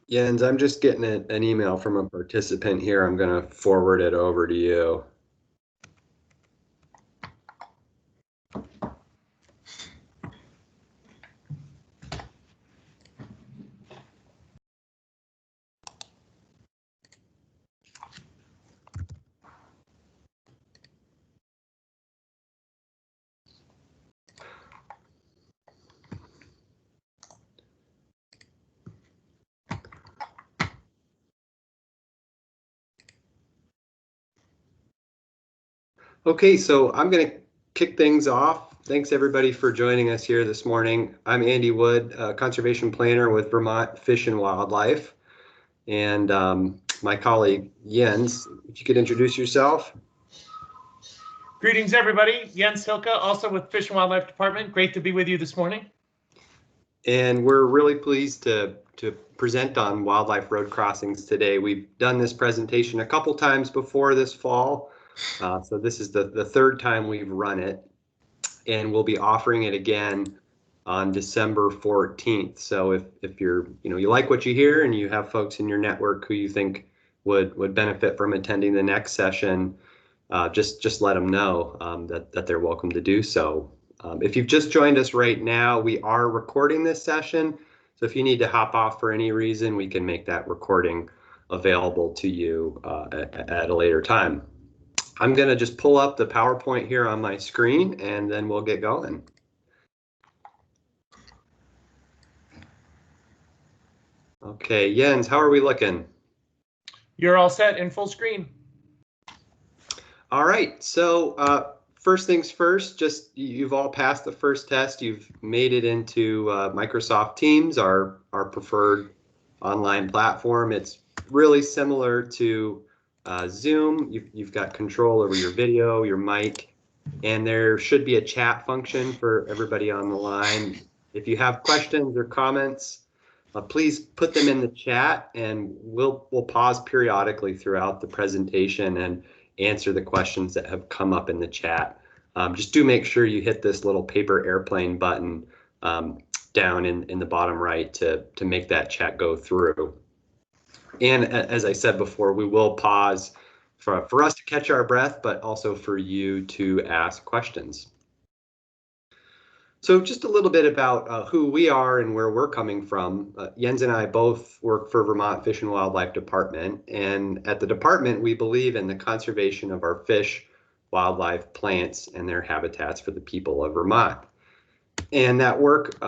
Jens, I'm just getting an email from a participant here. I'm going to forward it over to you. Okay, so I'm going to kick things off. Thanks everybody for joining us here this morning. I'm Andy Wood, conservation planner with Vermont Fish and Wildlife. And my colleague Jens, if you could introduce yourself. Greetings, everybody. Jens Hilke, also with Fish and Wildlife Department. Great to be with you this morning. And we're really pleased to present on wildlife road crossings today. We've done this presentation a couple times before this fall. So this is the third time we've run it, and we'll be offering it again on December 14th. So if you're, you like what you hear and you have folks in your network who you think would benefit from attending the next session, just let them know that they're welcome to do so. If you've just joined us right now, we are recording this session. So if you need to hop off for any reason, we can make that recording available to you at a later time. I'm going to just pull up the PowerPoint here on my screen and then we'll get going. Okay, Jens, how are we looking? You're all set in full screen. All right, so first things first, just you've all passed the first test. You've made it into Microsoft Teams, our preferred online platform. It's really similar to Zoom. You've got control over your video, your mic, and there should be a chat function for everybody on the line. If you have questions or comments, please put them in the chat, and we'll pause periodically throughout the presentation and answer the questions that have come up in the chat. Just do make sure you hit this little paper airplane button down in the bottom right to make that chat go through. And as I said before, we will pause for us to catch our breath, but also for you to ask questions. So just a little bit about who we are and where we're coming from. Jens and I both work for Vermont Fish and Wildlife Department, and at the department we believe in the conservation of our fish, wildlife, plants, and their habitats for the people of Vermont. And that work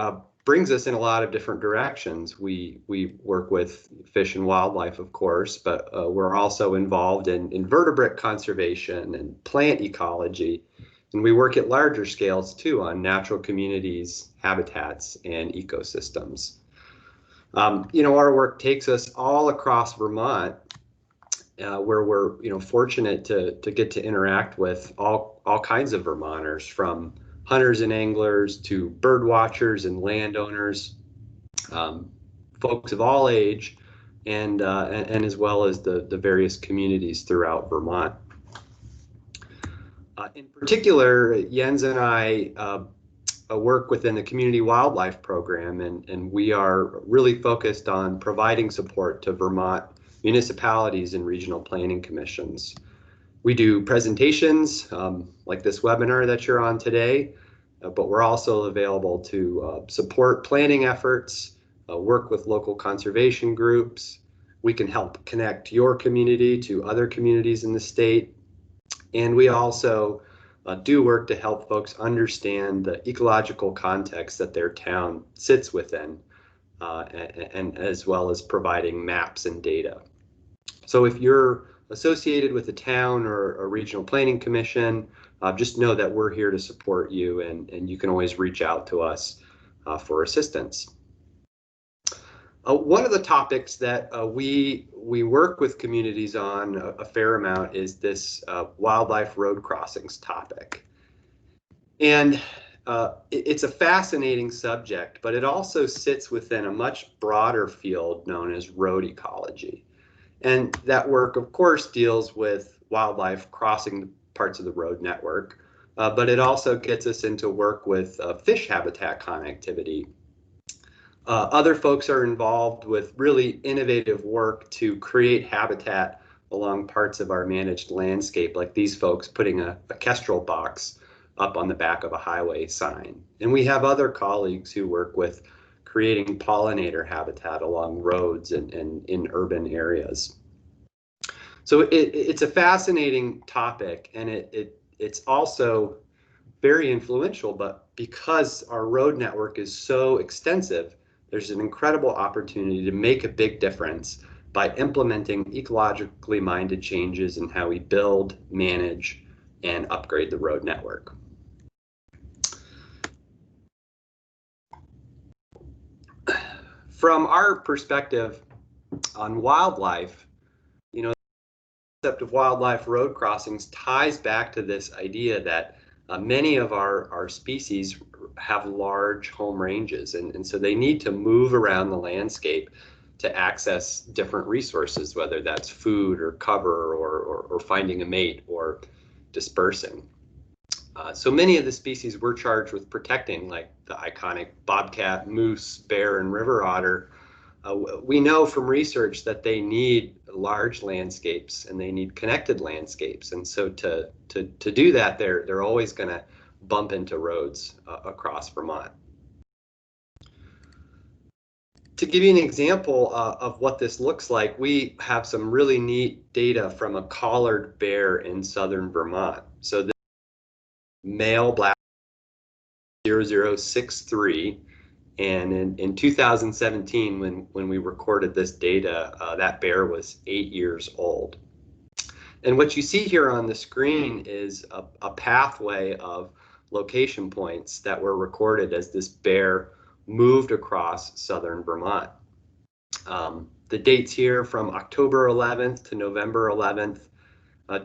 brings us in a lot of different directions. We work with fish and wildlife, of course, but we're also involved in invertebrate conservation and plant ecology. And we work at larger scales too on natural communities, habitats, and ecosystems. Our work takes us all across Vermont, where we're fortunate to get to interact with all kinds of Vermonters, from hunters and anglers to bird watchers and landowners, folks of all age, and as well as the various communities throughout Vermont. In particular, Jens and I work within the Community Wildlife Program, and we are really focused on providing support to Vermont municipalities and regional planning commissions. We do presentations like this webinar that you're on today, but we're also available to support planning efforts, work with local conservation groups. We can help connect your community to other communities in the state. And we also do work to help folks understand the ecological context that their town sits within, and as well as providing maps and data. So if you're associated with a town or a regional planning commission, just know that we're here to support you, and you can always reach out to us for assistance. One of the topics that we work with communities on a fair amount is this wildlife road crossings topic. And it's a fascinating subject, but it also sits within a much broader field known as road ecology. And that work, of course, deals with wildlife crossing parts of the road network, but it also gets us into work with fish habitat connectivity. Other folks are involved with really innovative work to create habitat along parts of our managed landscape, like these folks putting a kestrel box up on the back of a highway sign. And we have other colleagues who work with creating pollinator habitat along roads and in urban areas. So it's a fascinating topic, and it's also very influential, but because our road network is so extensive, there's an incredible opportunity to make a big difference by implementing ecologically minded changes in how we build, manage, and upgrade the road network. From our perspective on wildlife, you know, the concept of wildlife road crossings ties back to this idea that many of our species have large home ranges, and so they need to move around the landscape to access different resources, whether that's food or cover or finding a mate or dispersing. So many of the species we're charged with protecting, like the iconic bobcat, moose, bear, and river otter, we know from research that they need large landscapes and they need connected landscapes. And so to do that, they're always going to bump into roads across Vermont. To give you an example of what this looks like, we have some really neat data from a collared bear in southern Vermont. So this male black 0063. And in 2017, when we recorded this data, that bear was 8 years old. And what you see here on the screen is a pathway of location points that were recorded as this bear moved across southern Vermont. The dates here from October 11th to November 11th.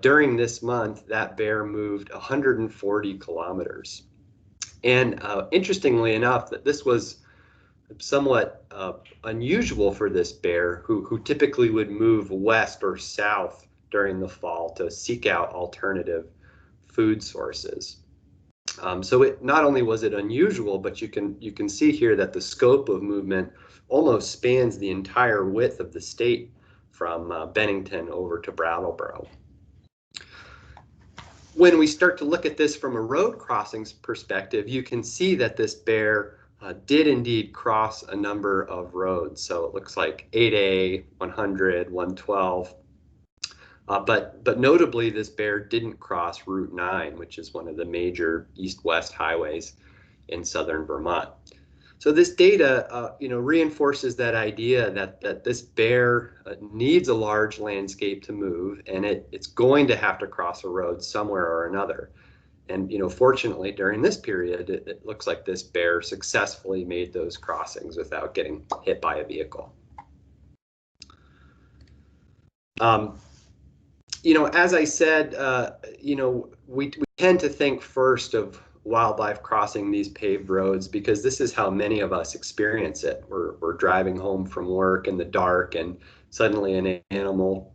During this month, that bear moved 140 kilometers. And interestingly enough, that this was somewhat unusual for this bear, who typically would move west or south during the fall to seek out alternative food sources. So it not only was it unusual, but you can see here that the scope of movement almost spans the entire width of the state from Bennington over to Brattleboro. When we start to look at this from a road crossings perspective, you can see that this bear did indeed cross a number of roads. So it looks like 8A, 100, 112. But notably, this bear didn't cross Route 9, which is one of the major east-west highways in southern Vermont. So this data, reinforces that idea that this bear needs a large landscape to move, and it's going to have to cross a road somewhere or another. And fortunately, during this period, it looks like this bear successfully made those crossings without getting hit by a vehicle. As I said, we tend to think first of wildlife crossing these paved roads because this is how many of us experience it. We're driving home from work in the dark, and suddenly an animal,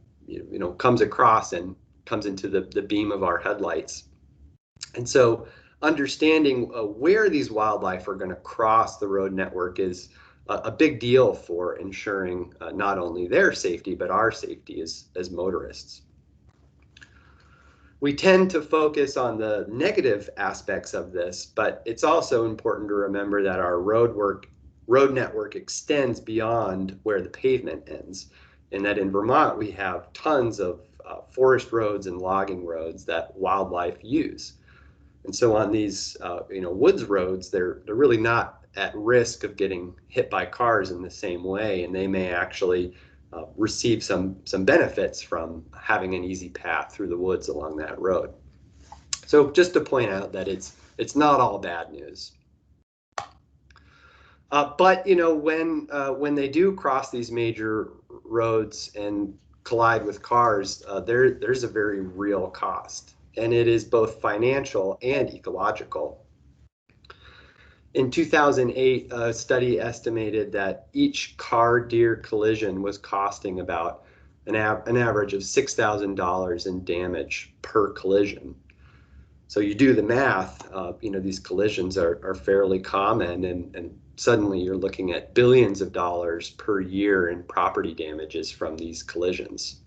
comes across and comes into the beam of our headlights. And so understanding where these wildlife are going to cross the road network is a big deal for ensuring not only their safety, but our safety as motorists. We tend to focus on the negative aspects of this, but it's also important to remember that our road network extends beyond where the pavement ends, and that in Vermont we have tons of forest roads and logging roads that wildlife use. And so on these woods roads, they're really not at risk of getting hit by cars in the same way, and they may actually receive some benefits from having an easy path through the woods along that road. So just to point out that it's not all bad news. But when they do cross these major roads and collide with cars, there's a very real cost, and it is both financial and ecological. In 2008, a study estimated that each car-deer collision was costing about an average of $6,000 in damage per collision. So you do the math, these collisions are fairly common, and suddenly you're looking at billions of dollars per year in property damages from these collisions.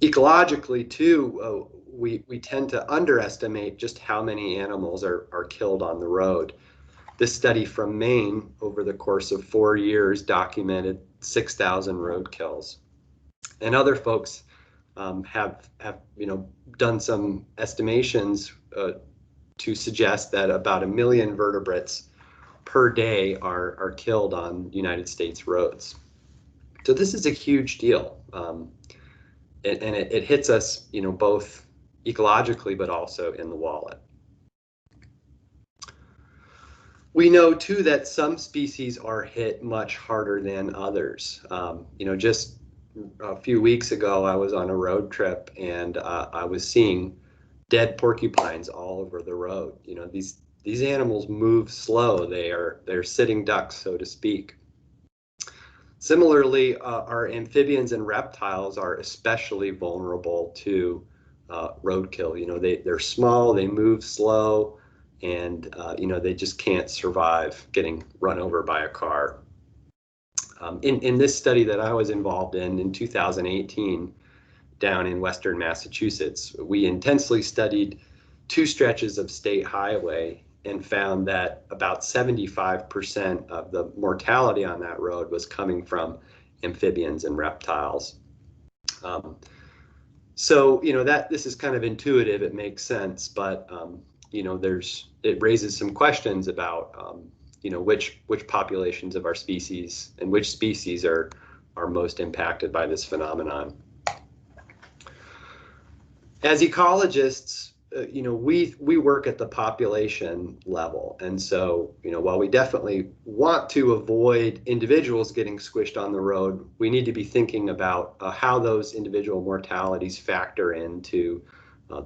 Ecologically, too, we tend to underestimate just how many animals are killed on the road. This study from Maine over the course of 4 years documented 6,000 road kills. And other folks have done some estimations to suggest that about 1 million vertebrates per day are killed on United States roads. So this is a huge deal, and it hits us, both ecologically but also in the wallet. We know too that some species are hit much harder than others. Just a few weeks ago, I was on a road trip, and I was seeing dead porcupines all over the road. These animals move slow. They're sitting ducks, so to speak. Similarly, our amphibians and reptiles are especially vulnerable to roadkill. They're small, they move slow, and they just can't survive getting run over by a car. In this study that I was involved in 2018, down in Western Massachusetts, we intensely studied 2 stretches of state highway and found that about 75% of the mortality on that road was coming from amphibians and reptiles. So this is kind of intuitive, it makes sense, but it raises some questions about which populations of our species and which species are most impacted by this phenomenon. As ecologists, we work at the population level, and so while we definitely want to avoid individuals getting squished on the road, we need to be thinking about how those individual mortalities factor into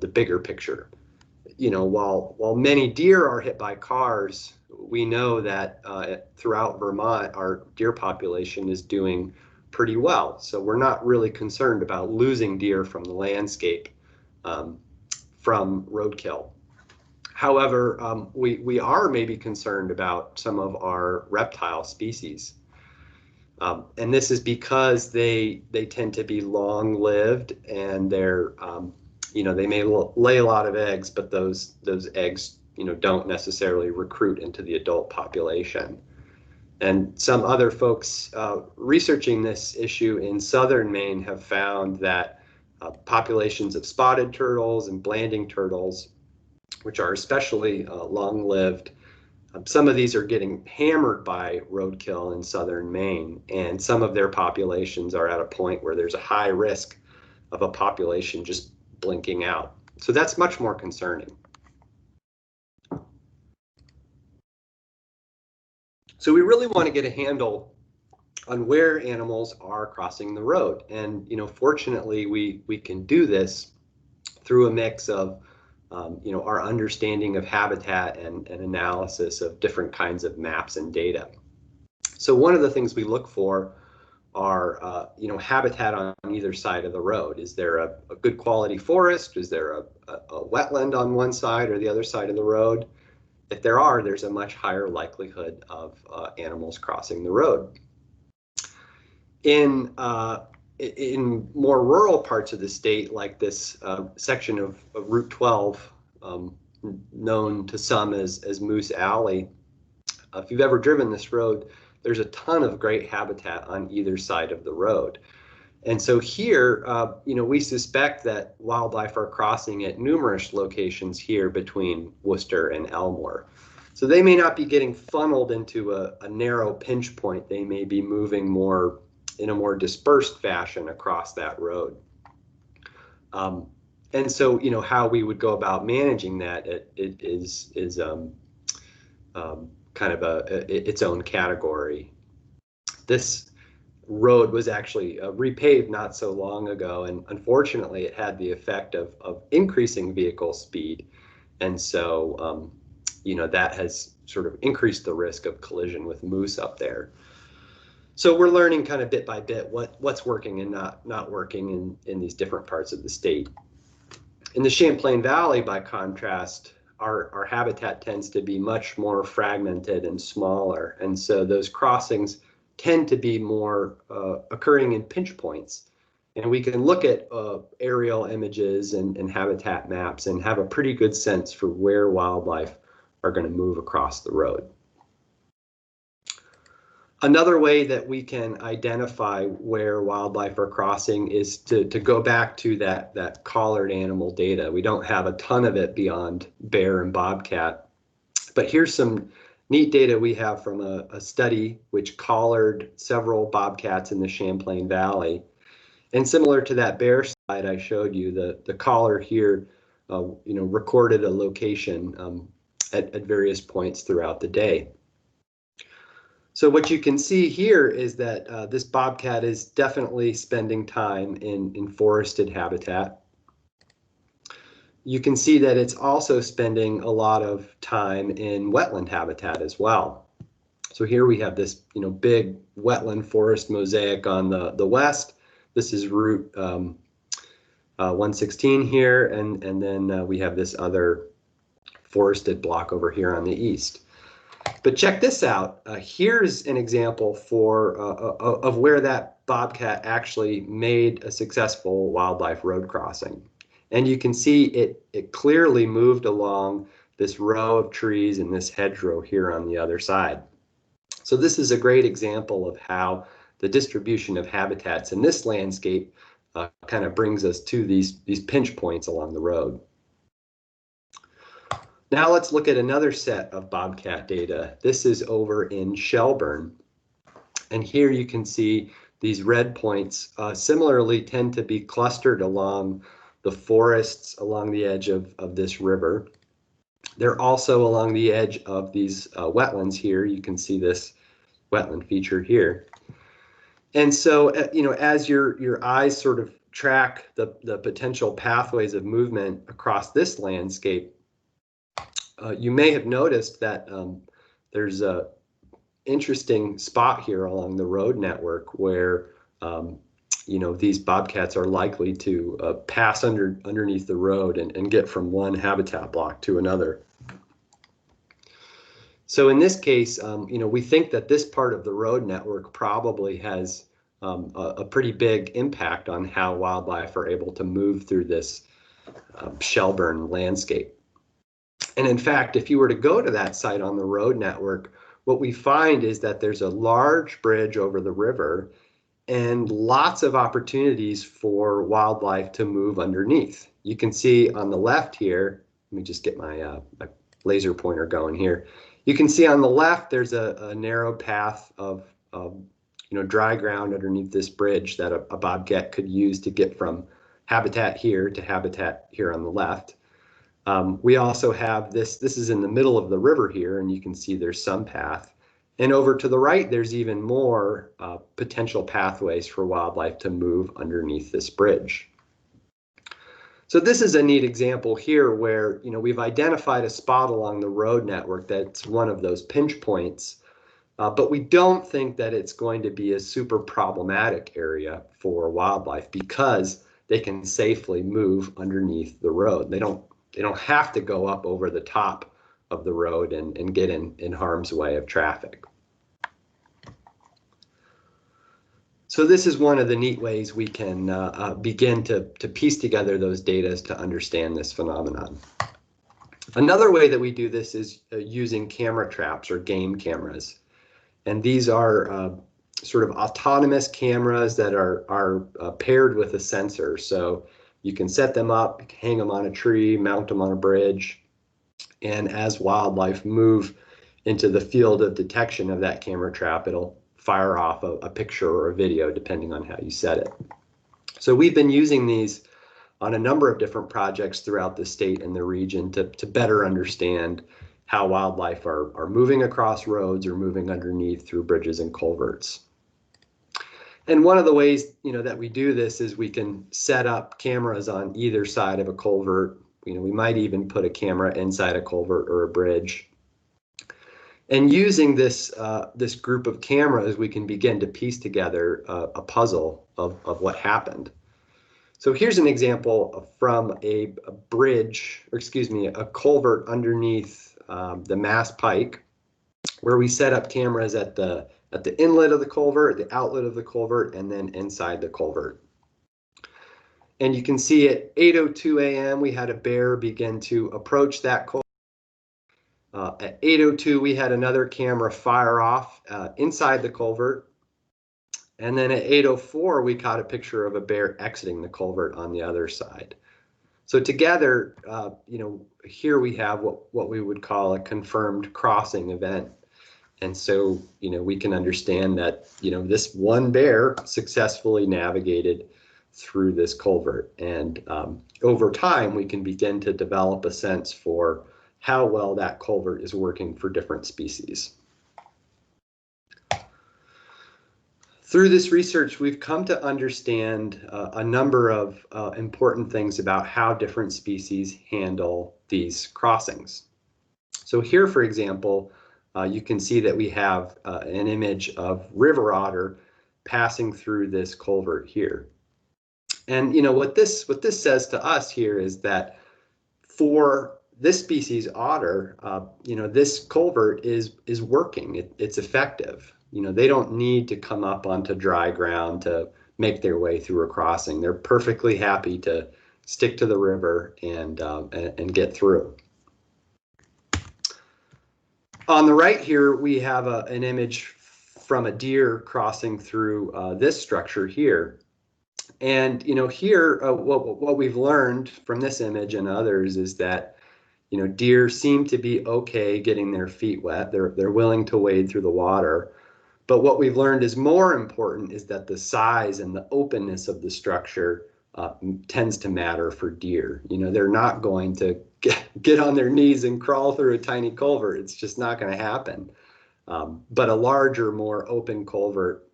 the bigger picture. While many deer are hit by cars, we know that throughout Vermont, our deer population is doing pretty well. So we're not really concerned about losing deer from the landscape from roadkill. However, we are maybe concerned about some of our reptile species. And this is because they tend to be long-lived, and they may lay a lot of eggs, but those eggs don't necessarily recruit into the adult population. And some other folks researching this issue in southern Maine have found that populations of spotted turtles and blanding turtles, which are especially long-lived, some of these are getting hammered by roadkill in southern Maine, and some of their populations are at a point where there's a high risk of a population just blinking out. So that's much more concerning. So we really want to get a handle on where animals are crossing the road. And fortunately, we can do this through a mix of our understanding of habitat and analysis of different kinds of maps and data. So one of the things we look for are habitat on either side of the road. Is there a good quality forest? Is there a wetland on one side or the other side of the road? If there's a much higher likelihood of animals crossing the road. In more rural parts of the state, like this section of Route 12, known to some as Moose Alley, if you've ever driven this road, there's a ton of great habitat on either side of the road. And so here, we suspect that wildlife are crossing at numerous locations here between Worcester and Elmore. So they may not be getting funneled into a narrow pinch point. They may be moving in a more dispersed fashion across that road. And so, how we would go about managing that it is kind of its own category. This road was actually repaved not so long ago, and unfortunately it had the effect of increasing vehicle speed, and so that has sort of increased the risk of collision with moose up there. So we're learning kind of bit by bit what's working and not working in these different parts of the state. In the Champlain Valley, by contrast, our habitat tends to be much more fragmented and smaller. And so those crossings tend to be more occurring in pinch points. And we can look at aerial images and habitat maps and have a pretty good sense for where wildlife are going to move across the road. Another way that we can identify where wildlife are crossing is to go back to that collared animal data. We don't have a ton of it beyond bear and bobcat, but here's some neat data we have from a study which collared several bobcats in the Champlain Valley. And similar to that bear slide I showed you, the collar here recorded a location at various points throughout the day. So what you can see here is that this bobcat is definitely spending time in forested habitat. You can see that it's also spending a lot of time in wetland habitat as well. So here we have this big wetland forest mosaic on the west. This is Route 116 here, and then we have this other forested block over here on the east. But check this out. Here's an example of where that bobcat actually made a successful wildlife road crossing. And you can see it clearly moved along this row of trees and this hedgerow here on the other side. So this is a great example of how the distribution of habitats in this landscape kind of brings us to these pinch points along the road. Now let's look at another set of bobcat data. This is over in Shelburne. And here you can see these red points similarly tend to be clustered along the forests along the edge of this river. They're also along the edge of these wetlands here. You can see this wetland feature here. And so, as your eyes sort of track the potential pathways of movement across this landscape, you may have noticed that there's a interesting spot here along the road network where these bobcats are likely to pass underneath the road and get from one habitat block to another. So in this case, we think that this part of the road network probably has a pretty big impact on how wildlife are able to move through this Shelburne landscape. And in fact, if you were to go to that site on the road network, what we find is that there's a large bridge over the river and lots of opportunities for wildlife to move underneath. You can see on the left here, let me just get my laser pointer going here. You can see on the left, there's a narrow path of dry ground underneath this bridge that a bobcat could use to get from habitat here to habitat here on the left. We also have this is in the middle of the river here, and you can see there's some path. And over to the right, there's even more potential pathways for wildlife to move underneath this bridge. So this is a neat example here where we've identified a spot along the road network that's one of those pinch points, but we don't think that it's going to be a super problematic area for wildlife because they can safely move underneath the road. They don't have to go up over the top of the road and get in harm's way of traffic. So this is one of the neat ways we can begin to piece together those data to understand this phenomenon. Another way that we do this is using camera traps or game cameras. And these are sort of autonomous cameras that are paired with a sensor. So you can set them up, hang them on a tree, mount them on a bridge, and as wildlife move into the field of detection of that camera trap, it'll fire off a picture or a video depending on how you set it. So we've been using these on a number of different projects throughout the state and the region to better understand how wildlife are moving across roads or moving underneath through bridges and culverts. And one of the ways that we do this is we can set up cameras on either side of a culvert. We might even put a camera inside a culvert or a bridge. And using this this group of cameras, we can begin to piece together a puzzle of what happened. So here's an example from a bridge, or excuse me, a culvert underneath the Mass Pike, where we set up cameras at the inlet of the culvert, the outlet of the culvert, and then inside the culvert. And you can see at 8:02 a.m. we had a bear begin to approach that culvert. At 8:02 we had another camera fire off inside the culvert. And then at 8:04 we caught a picture of a bear exiting the culvert on the other side. So together, here we have what we would call a confirmed crossing event. And so, we can understand that, this one bear successfully navigated through this culvert. And over time, we can begin to develop a sense for how well that culvert is working for different species. Through this research, we've come to understand a number of important things about how different species handle these crossings. So here, for example, you can see that we have an image of river otter passing through this culvert here. And what this says to us here is that for this species otter, this culvert is working. It's effective. They don't need to come up onto dry ground to make their way through a crossing. They're perfectly happy to stick to the river and get through. On the right here, we have an image from a deer crossing through this structure here. And here, what we've learned from this image and others is that deer seem to be okay getting their feet wet. They're willing to wade through the water. But what we've learned is more important is that the size and the openness of the structure tends to matter for deer. They're not going to get on their knees and crawl through a tiny culvert. It's just not going to happen. But a larger, more open culvert,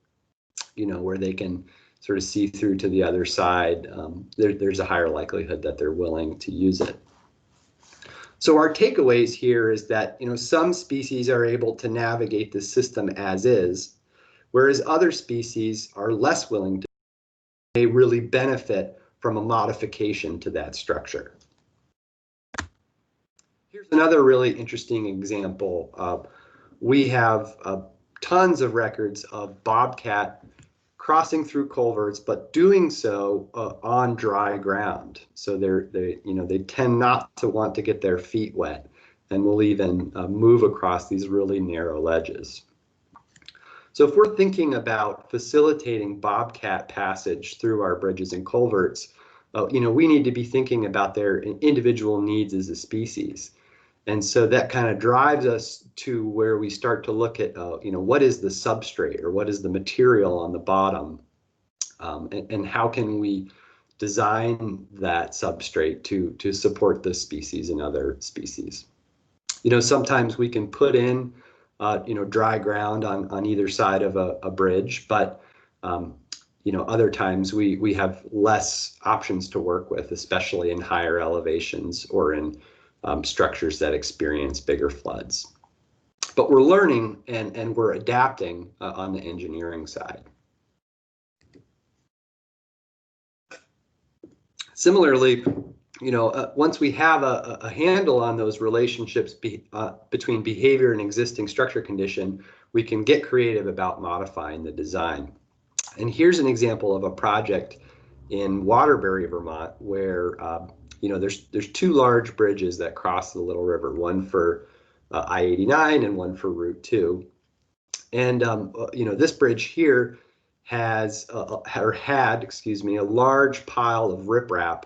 where they can sort of see through to the other side, there's a higher likelihood that they're willing to use it. So our takeaways here is that some species are able to navigate the system as is, whereas other species are less willing to. They really benefit from a modification to that structure. Here's another really interesting example. We have tons of records of bobcat crossing through culverts, but doing so on dry ground. So they tend not to want to get their feet wet, and will even move across these really narrow ledges. So if we're thinking about facilitating bobcat passage through our bridges and culverts, we need to be thinking about their individual needs as a species. And so that kind of drives us to where we start to look at, what is the substrate, or what is the material on the bottom, and how can we design that substrate to support this species and other species. Sometimes we can put in, dry ground on either side of a bridge, but other times we have less options to work with, especially in higher elevations or in structures that experience bigger floods. But we're learning and we're adapting on the engineering side. Similarly, once we have a handle on those relationships between behavior and existing structure condition, we can get creative about modifying the design. And here's an example of a project in Waterbury, Vermont, where there's two large bridges that cross the Little River, one for I-89 and one for Route 2. And this bridge here had a large pile of riprap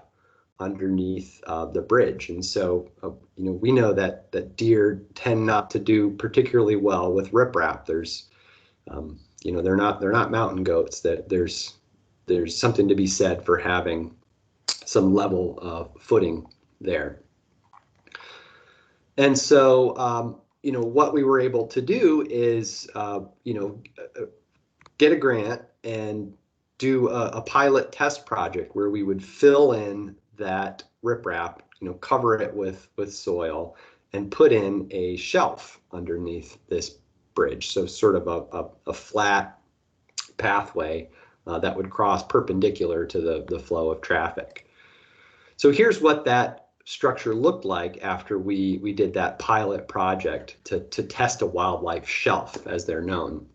underneath the bridge. And so we know that deer tend not to do particularly well with riprap. There's they're not mountain goats. That there's something to be said for having some level footing there. And so what we were able to do is get a grant and do a pilot test project where we would fill in that riprap, cover it with soil, and put in a shelf underneath this bridge. So sort of a flat pathway that would cross perpendicular to the flow of traffic. So here's what that structure looked like after we did that pilot project to test a wildlife shelf, as they're known.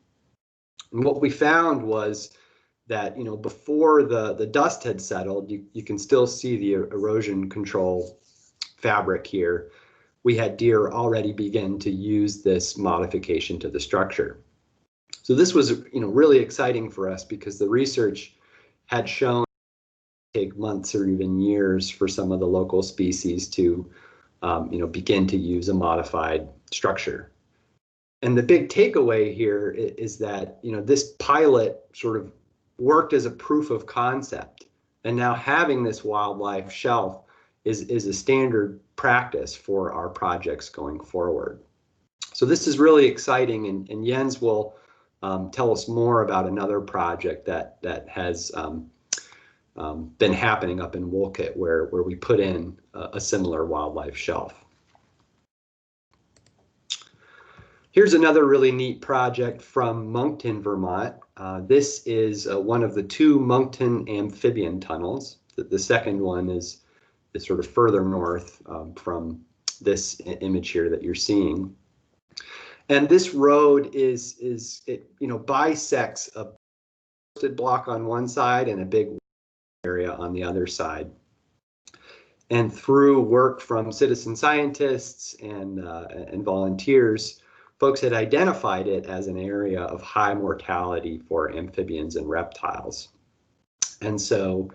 And what we found was that, before the dust had settled, you can still see the erosion control fabric here. We had deer already begin to use this modification to the structure. So this was, really exciting for us because the research had shown it take months or even years for some of the local species to, begin to use a modified structure. And the big takeaway here is that, this pilot sort of worked as a proof of concept. And now having this wildlife shelf is a standard practice for our projects going forward. So this is really exciting, and Jens will tell us more about another project that has been happening up in Wolcott where we put in a similar wildlife shelf. Here's another really neat project from Moncton, Vermont. This is one of the two Moncton amphibian tunnels. The second one is sort of further north from this image here that you're seeing. And this road bisects a posted block on one side and a big area on the other side. And through work from citizen scientists and volunteers, folks had identified it as an area of high mortality for amphibians and reptiles. And so,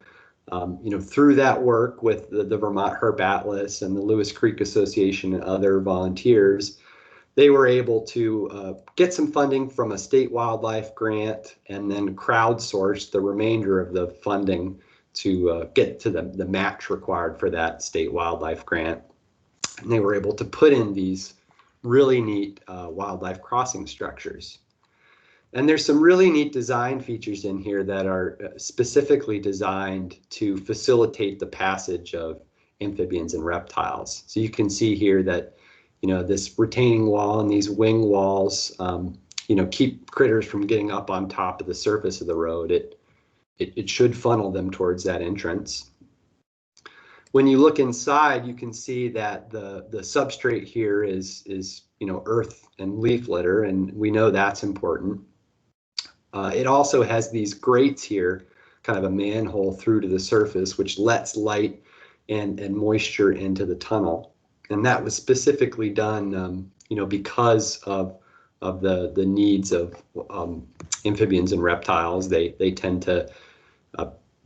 through that work with the Vermont Herp Atlas and the Lewis Creek Association and other volunteers, they were able to get some funding from a state wildlife grant and then crowdsource the remainder of the funding to get to the match required for that state wildlife grant. And they were able to put in these really neat wildlife crossing structures. And there's some really neat design features in here that are specifically designed to facilitate the passage of amphibians and reptiles. So you can see here that, this retaining wall and these wing walls, keep critters from getting up on top of the surface of the road. It should funnel them towards that entrance. When you look inside, you can see that the substrate here is earth and leaf litter, and we know that's important. It also has these grates here, kind of a manhole through to the surface, which lets light and moisture into the tunnel. And that was specifically done, because of the needs of amphibians and reptiles. They tend to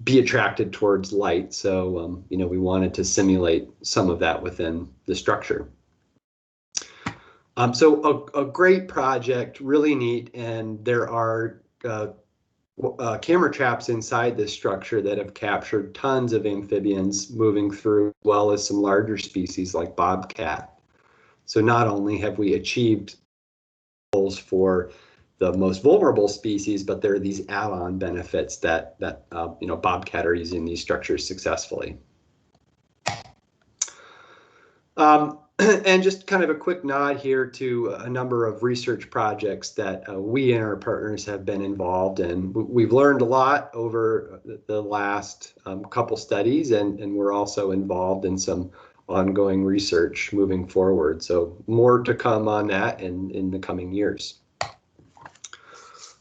be attracted towards light. So, we wanted to simulate some of that within the structure. So a great project, really neat. And there are camera traps inside this structure that have captured tons of amphibians moving through, as well as some larger species like bobcat. So not only have we achieved goals for the most vulnerable species, but there are these add-on benefits that bobcat are using these structures successfully. And just kind of a quick nod here to a number of research projects that we and our partners have been involved in. We've learned a lot over the last couple studies, and we're also involved in some ongoing research moving forward. So more to come on that in the coming years.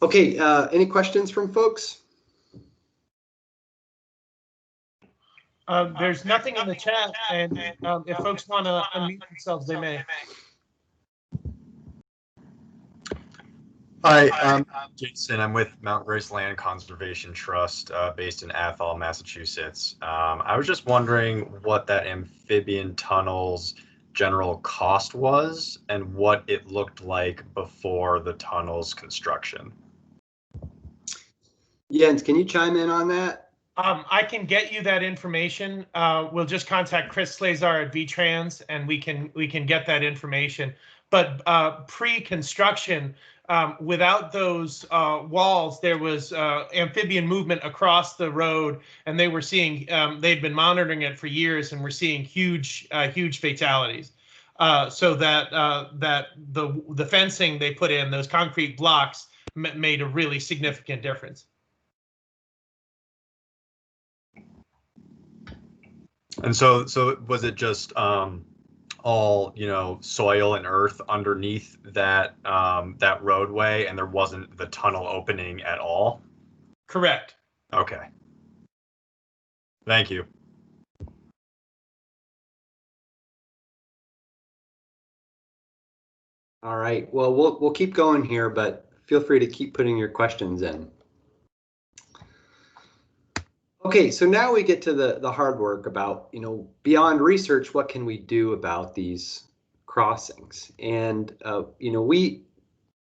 Okay, any questions from folks? There's nothing in the chat, and if folks want to unmute themselves, they may. Hi, I'm Jason. I'm with Mount Grace Land Conservation Trust based in Athol, Massachusetts. I was just wondering what that amphibian tunnel's general cost was and what it looked like before the tunnel's construction. Jens, can you chime in on that? I can get you that information. We'll just contact Chris Slazar at VTrans, and we can get that information. But pre-construction, without those walls, there was amphibian movement across the road, and they were seeing they'd been monitoring it for years, and we're seeing huge fatalities. So that the fencing they put in, those concrete blocks, made a really significant difference. And so was it just all, soil and earth underneath that that roadway, and there wasn't the tunnel opening at all? Correct. Okay. Thank you. All right, well, we'll keep going here, but feel free to keep putting your questions in. Okay, so now we get to the hard work about, beyond research, what can we do about these crossings? And, we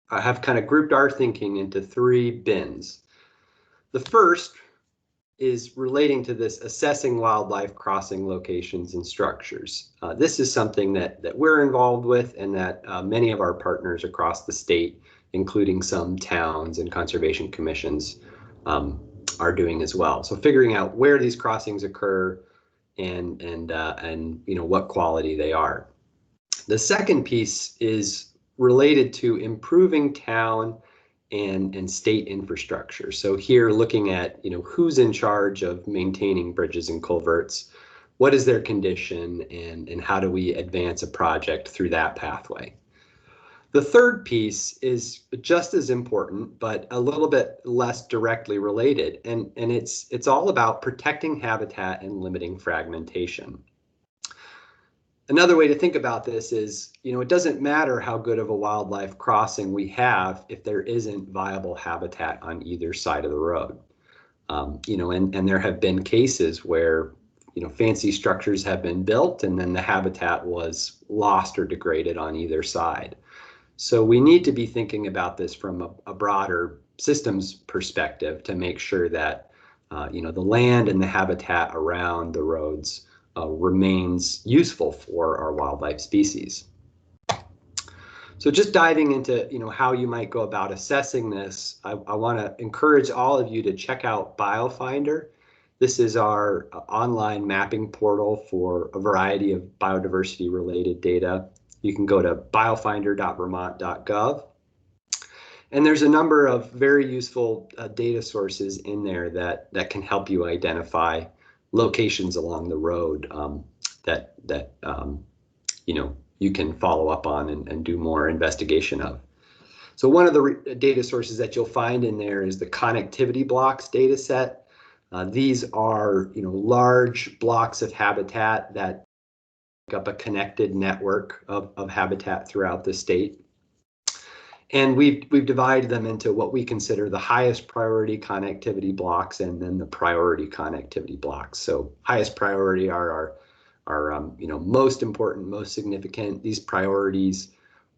have kind of grouped our thinking into 3 bins. The first is relating to this assessing wildlife crossing locations and structures. This is something that we're involved with, and that many of our partners across the state, including some towns and conservation commissions, are doing as well. So figuring out where these crossings occur and what quality they are. The second piece is related to improving town and state infrastructure. So here looking at, who's in charge of maintaining bridges and culverts, what is their condition, and how do we advance a project through that pathway. The third piece is just as important, but a little bit less directly related, and it's all about protecting habitat and limiting fragmentation. Another way to think about this is, it doesn't matter how good of a wildlife crossing we have if there isn't viable habitat on either side of the road. And there have been cases where, fancy structures have been built and then the habitat was lost or degraded on either side. So we need to be thinking about this from a broader systems perspective to make sure that, the land and the habitat around the roads remains useful for our wildlife species. So just diving into, how you might go about assessing this, I want to encourage all of you to check out BioFinder. This is our online mapping portal for a variety of biodiversity related data. You can go to biofinder.vermont.gov. And there's a number of very useful data sources in there that can help you identify locations along the road that you can follow up on and do more investigation of. So one of the data sources that you'll find in there is the connectivity blocks data set. These are large blocks of habitat that make up a connected network of habitat throughout the state. And we've divided them into what we consider the highest priority connectivity blocks and then the priority connectivity blocks. So highest priority are our most important, most significant. These priorities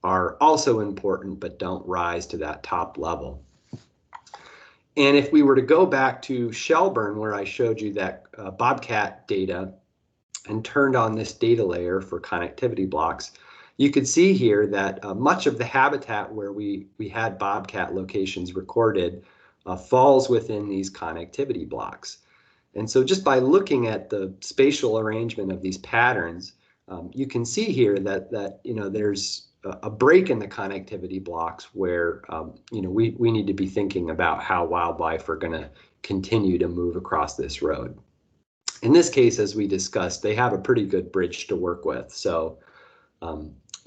are also important, but don't rise to that top level. And if we were to go back to Shelburne, where I showed you that Bobcat data and turned on this data layer for connectivity blocks, you could see here that much of the habitat where we had Bobcat locations recorded falls within these connectivity blocks. And so just by looking at the spatial arrangement of these patterns, you can see here that there's a break in the connectivity blocks where we need to be thinking about how wildlife are going to continue to move across this road. In this case, as we discussed, they have a pretty good bridge to work with. So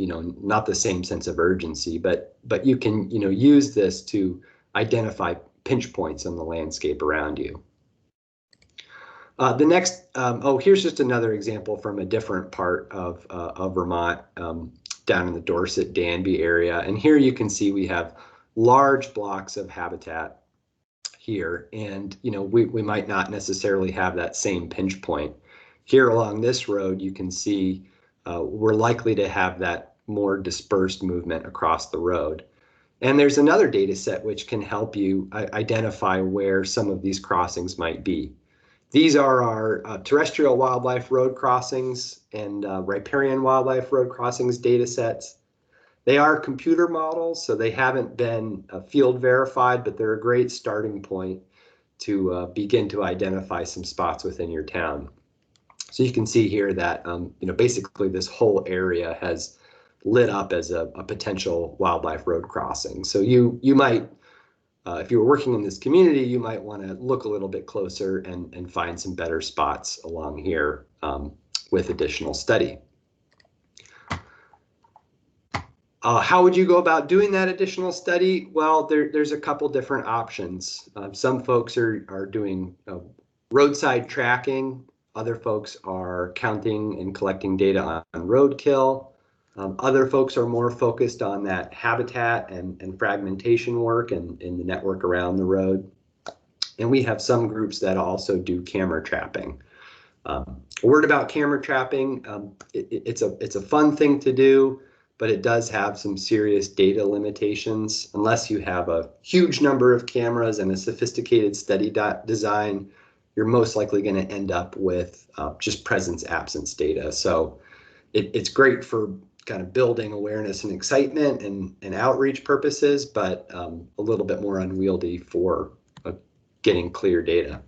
not the same sense of urgency, but you can use this to identify pinch points on the landscape around you. The next, here's just another example from a different part of Vermont, down in the Dorset Danby area. And here you can see we have large blocks of habitat here, and we might not necessarily have that same pinch point. Here along this road, you can see we're likely to have that more dispersed movement across the road. And there's another data set which can help you identify where some of these crossings might be. These are our terrestrial wildlife road crossings and riparian wildlife road crossings data sets. They are computer models, so they haven't been field verified, but they're a great starting point to begin to identify some spots within your town. So you can see here that basically this whole area has lit up as a potential wildlife road crossing. So you might, if you were working in this community, you might want to look a little bit closer and find some better spots along here with additional study. How would you go about doing that additional study? Well, there's a couple different options. Some folks are doing roadside tracking. Other folks are counting and collecting data on roadkill. Other folks are more focused on that habitat and fragmentation work and in the network around the road. And we have some groups that also do camera trapping. A word about camera trapping, it's a fun thing to do, but it does have some serious data limitations. Unless you have a huge number of cameras and a sophisticated study design, you're most likely going to end up with just presence absence data. So it's great for kind of building awareness and excitement and outreach purposes, but a little bit more unwieldy for getting clear data.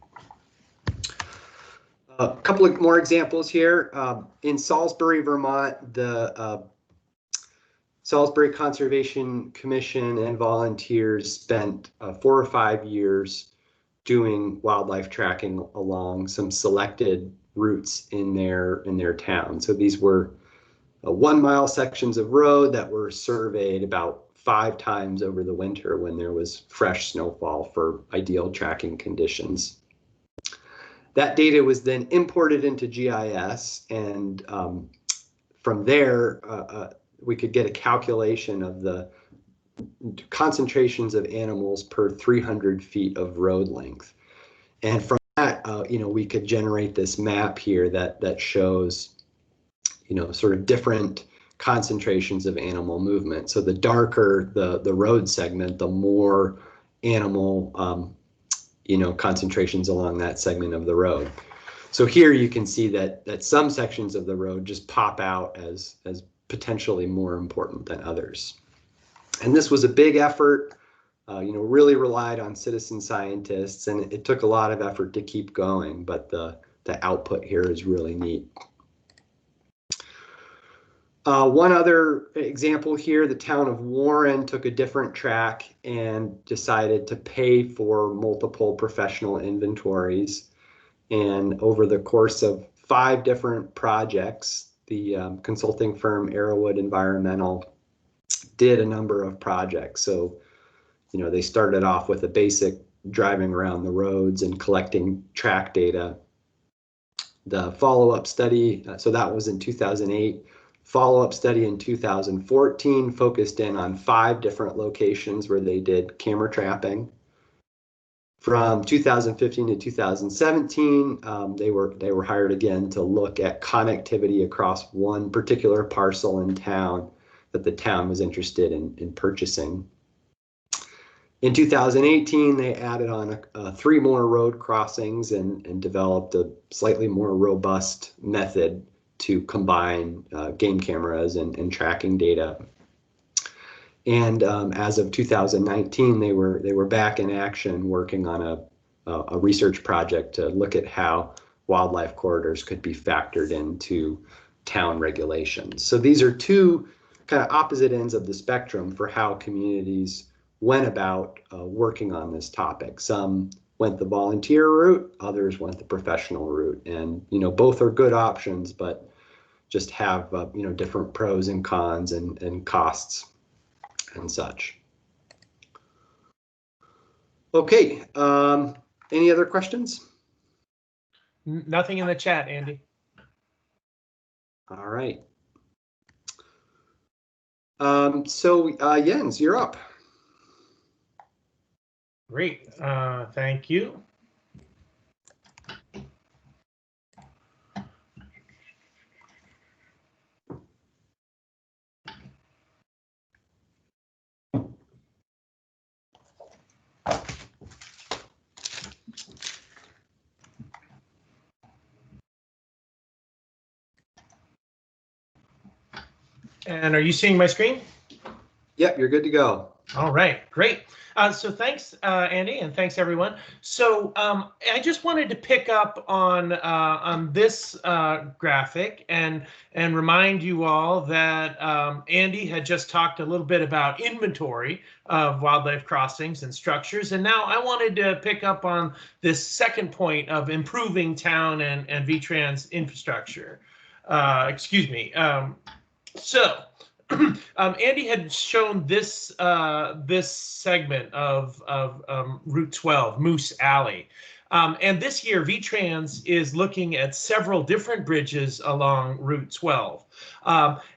A couple of more examples here. In Salisbury, Vermont, the Salisbury Conservation Commission and volunteers spent 4 or 5 years doing wildlife tracking along some selected routes in their town. So these were 1 mile sections of road that were surveyed about 5 times over the winter when there was fresh snowfall for ideal tracking conditions. That data was then imported into GIS, and from there we could get a calculation of the concentrations of animals per 300 feet of road length. And from that, we could generate this map here that shows, sort of different concentrations of animal movement. So the darker the road segment, the more animal, concentrations along that segment of the road. So here you can see that some sections of the road just pop out as potentially more important than others. And this was a big effort, really relied on citizen scientists, and it took a lot of effort to keep going, but the output here is really neat. One other example here, the town of Warren took a different track and decided to pay for multiple professional inventories. And over the course of 5 different projects, the consulting firm Arrowwood Environmental did a number of projects. So, they started off with a basic driving around the roads and collecting track data. The follow-up study, so that was in 2008. Follow-up study in 2014 focused in on 5 different locations where they did camera trapping. From 2015 to 2017, they were hired again to look at connectivity across one particular parcel in town that the town was interested in purchasing. In 2018, they added on 3 more road crossings and developed a slightly more robust method to combine game cameras and tracking data. And as of 2019, they were back in action working on a research project to look at how wildlife corridors could be factored into town regulations. So these are 2 kind of opposite ends of the spectrum for how communities went about working on this topic. Some went the volunteer route, others went the professional route, and both are good options, but just have different pros and cons and costs and such. Okay, any other questions? Nothing in the chat, Andy. All right. So Jens, you're up. Great, thank you. And are you seeing my screen? Yep, you're good to go. All right, great. So thanks, Andy, and thanks everyone. So I just wanted to pick up on this graphic and remind you all that Andy had just talked a little bit about inventory of wildlife crossings and structures, and now I wanted to pick up on this second point of improving town and VTrans infrastructure. Excuse me. Andy had shown this this segment of Route 12, Moose Alley. And this year, VTrans is looking at several different bridges along Route 12.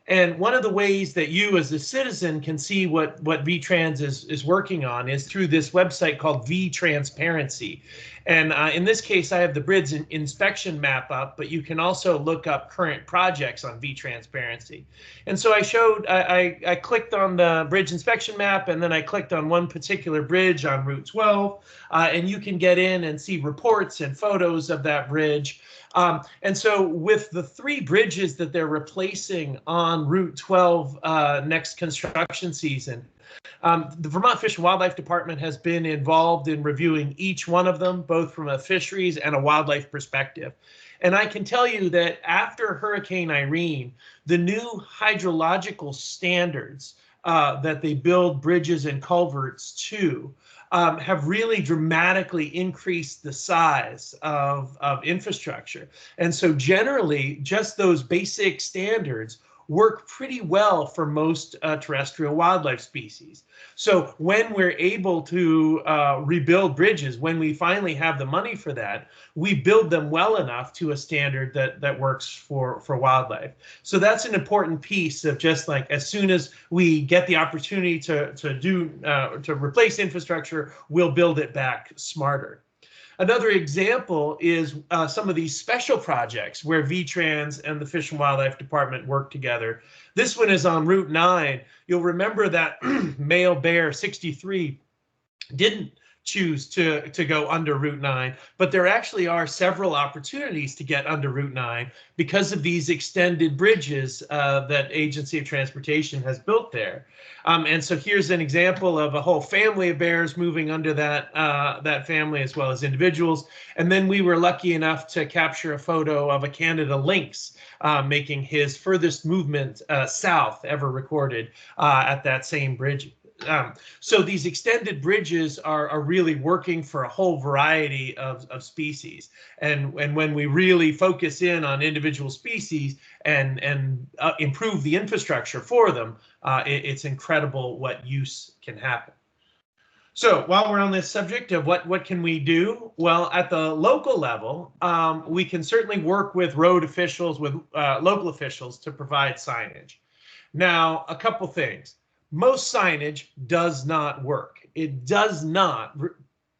And one of the ways that you as a citizen can see what VTrans is working on is through this website called VTransparency. And in this case, I have the bridge inspection map up, but you can also look up current projects on VTransparency. And so I clicked on the bridge inspection map, and then I clicked on one particular bridge on Route 12, and you can get in and see reports and photos of that bridge. And so with the 3 bridges that they're replacing on Route 12 next construction season, the Vermont Fish and Wildlife Department has been involved in reviewing each one of them, both from a fisheries and a wildlife perspective. And I can tell you that after Hurricane Irene, the new hydrological standards that they build bridges and culverts to have really dramatically increased the size of infrastructure. And so generally, just those basic standards work pretty well for most terrestrial wildlife species. So when we're able to rebuild bridges, when we finally have the money for that, we build them well enough to a standard that works for wildlife. So that's an important piece of just like, as soon as we get the opportunity to replace infrastructure, we'll build it back smarter. Another example is some of these special projects where VTrans and the Fish and Wildlife Department work together. This one is on Route 9. You'll remember that male bear 63 didn't choose to go under Route 9, but there actually are several opportunities to get under Route 9 because of these extended bridges that Agency of Transportation has built there. And so here's an example of a whole family of bears moving under that family, as well as individuals. And then we were lucky enough to capture a photo of a Canada lynx making his furthest movement south ever recorded at that same bridge. So these extended bridges are really working for a whole variety of species. And when we really focus in on individual species and improve the infrastructure for them, it's incredible what use can happen. So while we're on this subject of what can we do? Well, at the local level, we can certainly work with road officials, with local officials to provide signage. Now, a couple things. Most signage does not work. It does not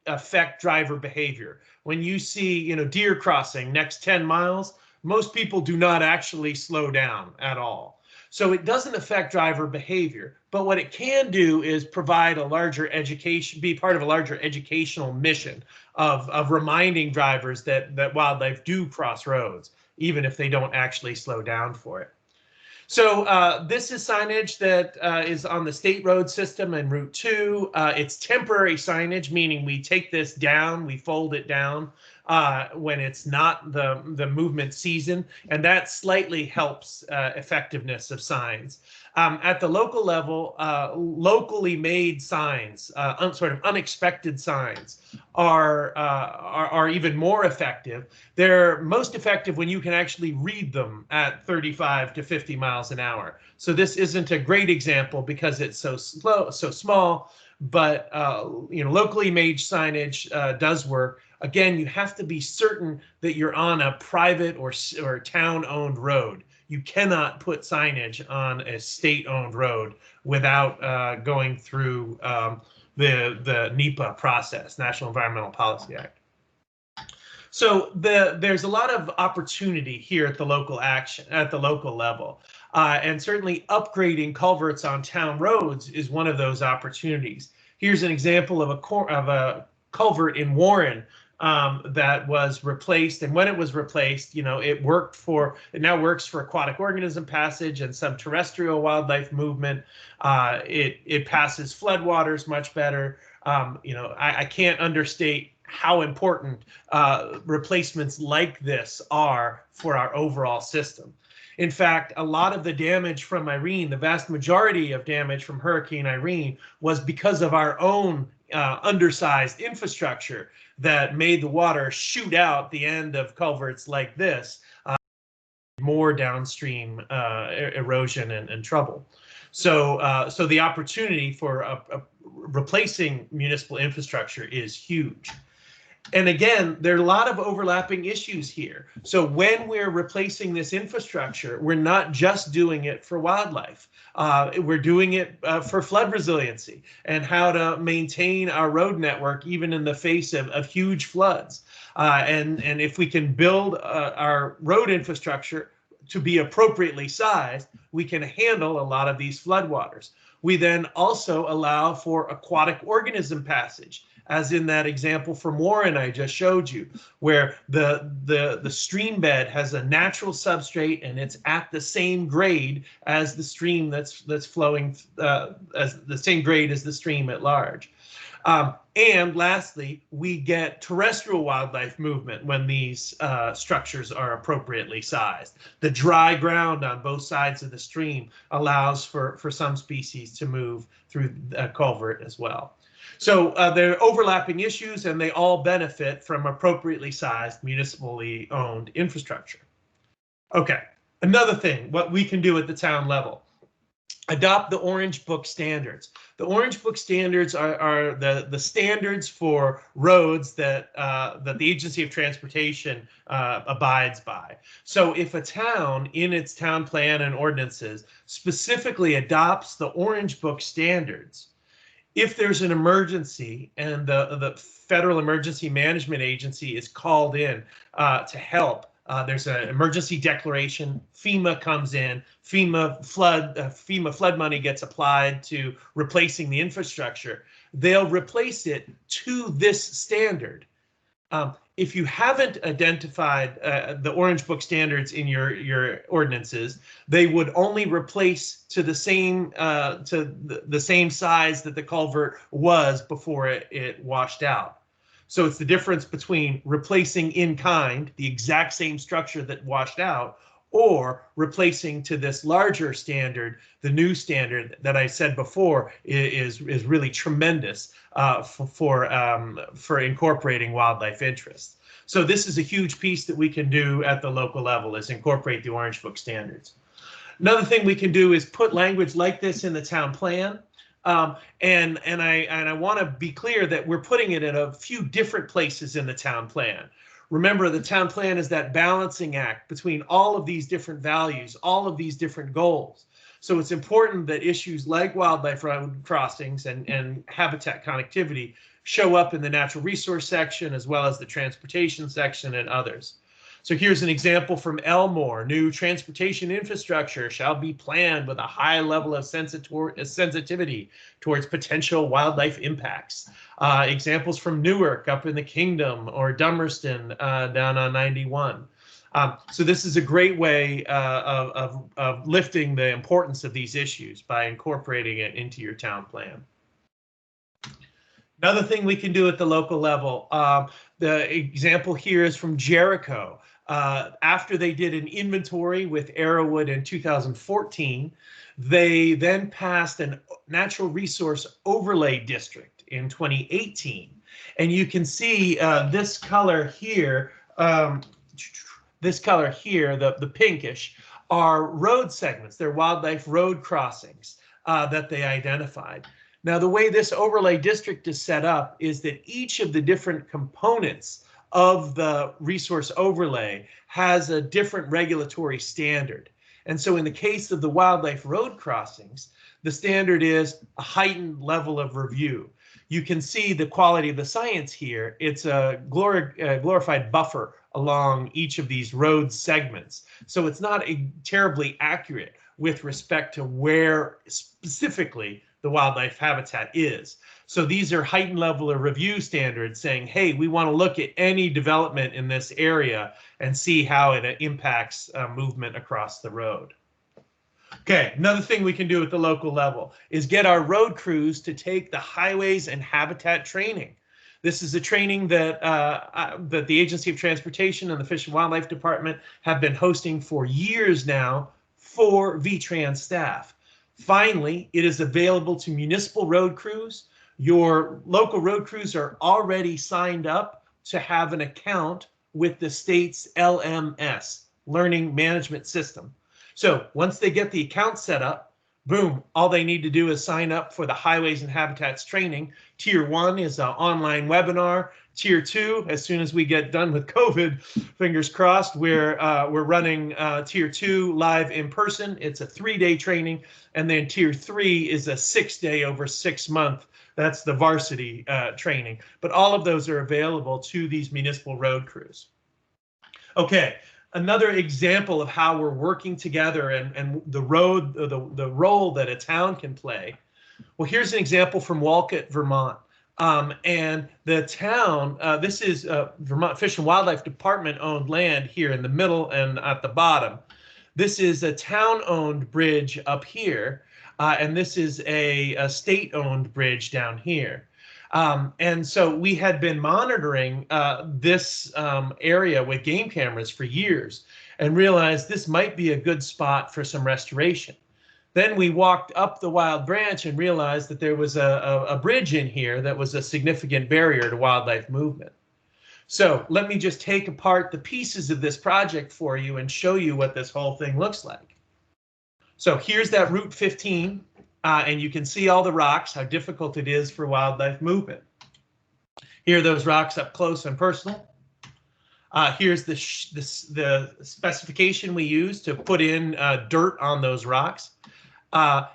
affect driver behavior. When you see, deer crossing next 10 miles, most people do not actually slow down at all. So it doesn't affect driver behavior, but what it can do is provide a larger education, be part of a larger educational mission of reminding drivers that wildlife do cross roads, even if they don't actually slow down for it. So this is signage that is on the state road system and Route 2. It's temporary signage, meaning we take this down, we fold it down when it's not the movement season, and that slightly helps effectiveness of signs. At the local level, locally made signs, sort of unexpected signs, are even more effective. They're most effective when you can actually read them at 35 to 50 miles an hour. So this isn't a great example because it's so small, but locally made signage does work. Again, you have to be certain that you're on a private or town-owned road. You cannot put signage on a state-owned road without going through the NEPA process, National Environmental Policy Act. So there's a lot of opportunity here at the local level, and certainly upgrading culverts on town roads is one of those opportunities. Here's an example of a culvert in Warren that was replaced, and when it was replaced, it now works for aquatic organism passage and some terrestrial wildlife movement. It passes floodwaters much better. I can't understate how important replacements like this are for our overall system. In fact, a lot of the damage from Irene, the vast majority of damage from Hurricane Irene, was because of our own undersized infrastructure that made the water shoot out the end of culverts like this. more downstream erosion and trouble. So so the opportunity for replacing municipal infrastructure is huge. And again, there are a lot of overlapping issues here. So when we're replacing this infrastructure, we're not just doing it for wildlife. We're doing it for flood resiliency and how to maintain our road network even in the face of huge floods. And if we can build our road infrastructure to be appropriately sized, we can handle a lot of these floodwaters. We then also allow for aquatic organism passage, as in that example from Warren I just showed you, where the stream bed has a natural substrate and it's at the same grade as the stream that's flowing, as the same grade as the stream at large. And lastly, we get terrestrial wildlife movement when these structures are appropriately sized. The dry ground on both sides of the stream allows for some species to move through a culvert as well. So they're overlapping issues and they all benefit from appropriately sized municipally owned infrastructure. Okay, another thing, what we can do at the town level. Adopt the Orange Book standards. The Orange Book standards are the standards for roads that that the Agency of Transportation abides by. So if a town in its town plan and ordinances specifically adopts the Orange Book standards, if there's an emergency and the Federal Emergency Management Agency is called in to help, there's an emergency declaration, FEMA comes in, FEMA flood money gets applied to replacing the infrastructure. They'll replace it to this standard. If you haven't identified the Orange Book standards in your ordinances, they would only replace to the same size that the culvert was before it washed out. So it's the difference between replacing in kind, the exact same structure that washed out, or replacing to this larger standard. The new standard that I said before is really tremendous for incorporating wildlife interests. So this is a huge piece that we can do at the local level, is incorporate the Orange Book standards. Another thing we can do is put language like this in the town plan. And I want to be clear that we're putting it in a few different places in the town plan. Remember, the town plan is that balancing act between all of these different values, all of these different goals. So it's important that issues like wildlife road crossings and habitat connectivity show up in the natural resource section as well as the transportation section and others. So here's an example from Elmore. New transportation infrastructure shall be planned with a high level of sensitivity towards potential wildlife impacts. Examples from Newark up in the Kingdom, or Dummerston down on 91. So this is a great way of lifting the importance of these issues by incorporating it into your town plan. Another thing we can do at the local level, the example here is from Jericho. After they did an inventory with Arrowwood in 2014, they then passed a natural resource overlay district in 2018. And you can see this color here, the pinkish, are road segments. They're wildlife road crossings that they identified. Now, the way this overlay district is set up is that each of the different components of the resource overlay has a different regulatory standard. And so in the case of the wildlife road crossings, the standard is a heightened level of review. You can see the quality of the science here. It's a glorified buffer along each of these road segments. So it's not terribly accurate with respect to where specifically the wildlife habitat is. So these are heightened level of review standards saying, hey, we want to look at any development in this area and see how it impacts movement across the road. Okay, another thing we can do at the local level is get our road crews to take the highways and habitat training. This is a training that that the Agency of Transportation and the Fish and Wildlife Department have been hosting for years now for VTrans staff. Finally, it is available to municipal road crews. Your local road crews are already signed up to have an account with the state's LMS, learning management system. So once they get the account set up, boom, all they need to do is sign up for the Highways and Habitats training. Tier 1 is an online webinar. Tier 2, as soon as we get done with COVID, fingers crossed, we're running Tier 2 live in person. It's a 3-day training. And then Tier 3 is a 6-day over 6 month. That's the varsity training. But all of those are available to these municipal road crews. Okay, another example of how we're working together and the role that a town can play. Well, here's an example from Wolcott, Vermont. And the town, this is Vermont Fish and Wildlife Department owned land here in the middle and at the bottom. This is a town-owned bridge up here, and this is a state-owned bridge down here. And so we had been monitoring this area with game cameras for years and realized this might be a good spot for some restoration. Then we walked up the Wild Branch and realized that there was a bridge in here that was a significant barrier to wildlife movement. So let me just take apart the pieces of this project for you and show you what this whole thing looks like. So here's that Route 15. And you can see all the rocks, how difficult it is for wildlife movement. Here are those rocks up close and personal. Here's the specification we use to put in dirt on those rocks.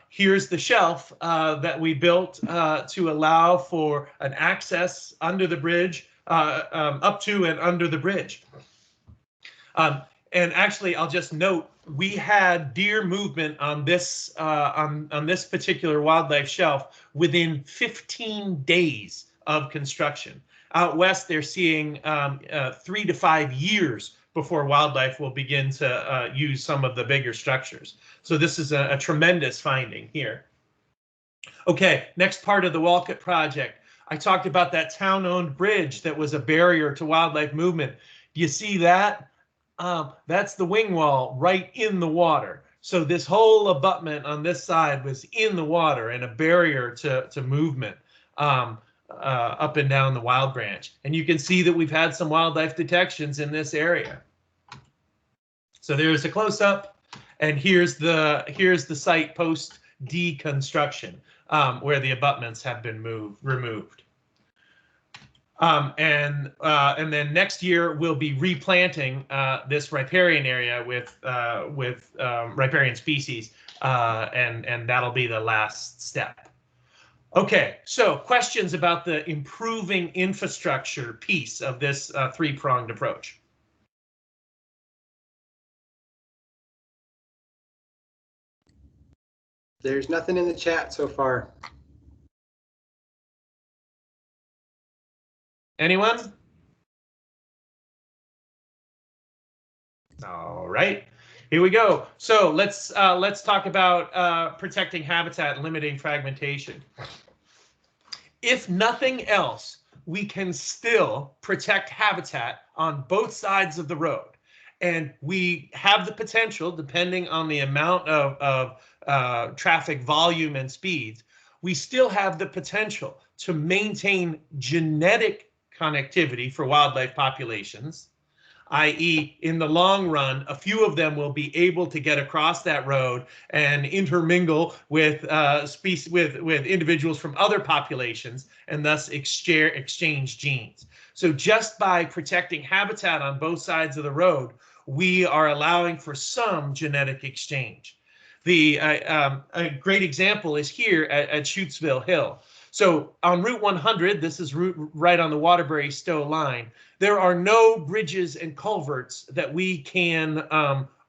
Here's the shelf that we built to allow for an access under the bridge, up to and under the bridge. And actually, I'll just note, we had deer movement on this on this particular wildlife shelf within 15 days of construction. Out west, they're seeing 3 to 5 years before wildlife will begin to use some of the bigger structures. So this is a tremendous finding here. Okay, next part of the Wolcott project. I talked about that town-owned bridge that was a barrier to wildlife movement. Do you see that? That's the wing wall right in the water. So this whole abutment on this side was in the water and a barrier to movement up and down the Wild Branch. And you can see that we've had some wildlife detections in this area. So there's a close-up, and here's the site post deconstruction where the abutments have been removed. And then next year we'll be replanting this riparian area with riparian species, and that'll be the last step. Okay, so questions about the improving infrastructure piece of this three-pronged approach. There's nothing in the chat so far. Anyone? All right, here we go. So let's talk about protecting habitat and limiting fragmentation. If nothing else, we can still protect habitat on both sides of the road. And we have the potential, depending on the amount of traffic volume and speeds, we still have the potential to maintain genetic connectivity for wildlife populations, i.e. in the long run, a few of them will be able to get across that road and intermingle with with individuals from other populations and thus exchange genes. So just by protecting habitat on both sides of the road, we are allowing for some genetic exchange. A great example is here at Shutesville Hill. So on Route 100, this is right on the Waterbury-Stowe line, there are no bridges and culverts that we can